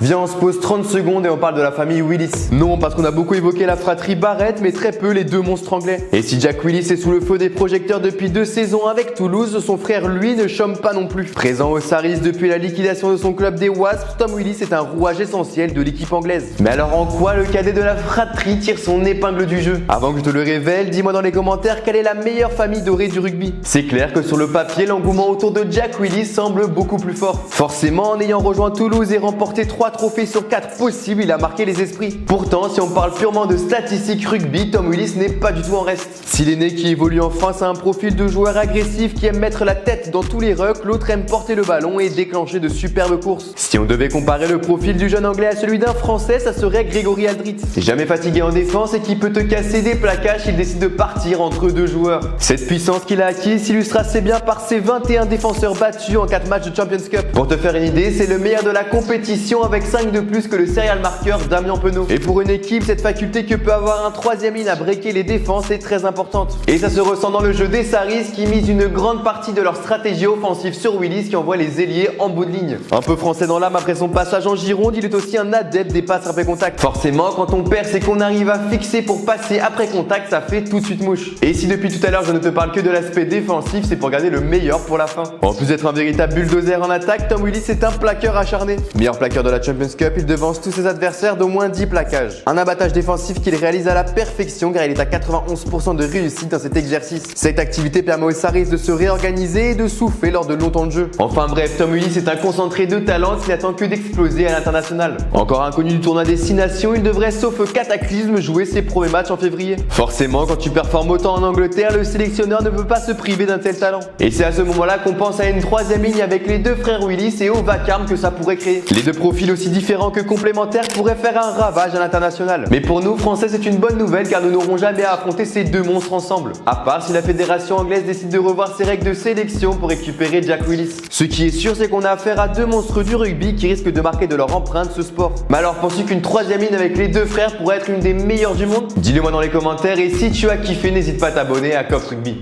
Viens, on se pose 30 secondes et on parle de la famille Willis. Non, parce qu'on a beaucoup évoqué la fratrie Barrett, mais très peu les deux monstres anglais. Et si Jack Willis est sous le feu des projecteurs depuis 2 saisons avec Toulouse, son frère lui ne chôme pas non plus. Présent au Sarries depuis la liquidation de son club des Wasps, Tom Willis est un rouage essentiel de l'équipe anglaise. Mais alors en quoi le cadet de la fratrie tire son épingle du jeu? Avant que je te le révèle, dis-moi dans les commentaires quelle est la meilleure famille dorée du rugby. C'est clair que sur le papier, l'engouement autour de Jack Willis semble beaucoup plus fort. Forcément, en ayant rejoint Toulouse et remporté 3 trophées sur 4 possibles, il a marqué les esprits. Pourtant, si on parle purement de statistiques rugby, Tom Willis n'est pas du tout en reste. Si l'aîné qui évolue en France a un profil de joueur agressif qui aime mettre la tête dans tous les rucks, l'autre aime porter le ballon et déclencher de superbes courses. Si on devait comparer le profil du jeune anglais à celui d'un français, ça serait Grégory Aldrit. Jamais fatigué en défense et qui peut te casser des plaquages s'il décide de partir entre deux joueurs. Cette puissance qu'il a acquise s'illustre assez bien par ses 21 défenseurs battus en 4 matchs de Champions Cup. Pour te faire une idée, c'est le meilleur de la compétition avec 5 de plus que le serial marqueur Damien Penaud. Et pour une équipe, cette faculté que peut avoir un troisième ligne à breaker les défenses est très importante. Et ça se ressent dans le jeu des Sarries qui misent une grande partie de leur stratégie offensive sur Willis qui envoie les ailiers en bout de ligne. Un peu français dans l'âme après son passage en Gironde, il est aussi un adepte des passes après contact. Forcément, quand on perd, c'est qu'on arrive à fixer pour passer après contact, ça fait tout de suite mouche. Et si depuis tout à l'heure je ne te parle que de l'aspect défensif, c'est pour garder le meilleur pour la fin. En plus d'être un véritable bulldozer en attaque, Tom Willis est un plaqueur acharné. Meilleur plaqueur de la Champions Cup, il devance tous ses adversaires d'au moins 10 plaquages. Un abattage défensif qu'il réalise à la perfection car il est à 91% de réussite dans cet exercice. Cette activité permet aux Sarries de se réorganiser et de souffler lors de longs temps de jeu. Enfin bref, Tom Willis est un concentré de talent qui n'attend que d'exploser à l'international. Encore inconnu du tournoi des 6 nations, il devrait sauf cataclysme jouer ses premiers matchs en février. Forcément, quand tu performes autant en Angleterre, le sélectionneur ne peut pas se priver d'un tel talent. Et c'est à ce moment-là qu'on pense à une troisième ligne avec les deux frères Willis et au vacarme que ça pourrait créer. Les deux profils aussi différents que complémentaires pourraient faire un ravage à l'international. Mais pour nous, Français, c'est une bonne nouvelle car nous n'aurons jamais à affronter ces deux monstres ensemble. À part si la fédération anglaise décide de revoir ses règles de sélection pour récupérer Jack Willis. Ce qui est sûr, c'est qu'on a affaire à deux monstres du rugby qui risquent de marquer de leur empreinte ce sport. Mais alors, penses-tu qu'une troisième ligne avec les deux frères pourrait être une des meilleures du monde? Dis-le moi dans les commentaires et si tu as kiffé, n'hésite pas à t'abonner à Cops Rugby.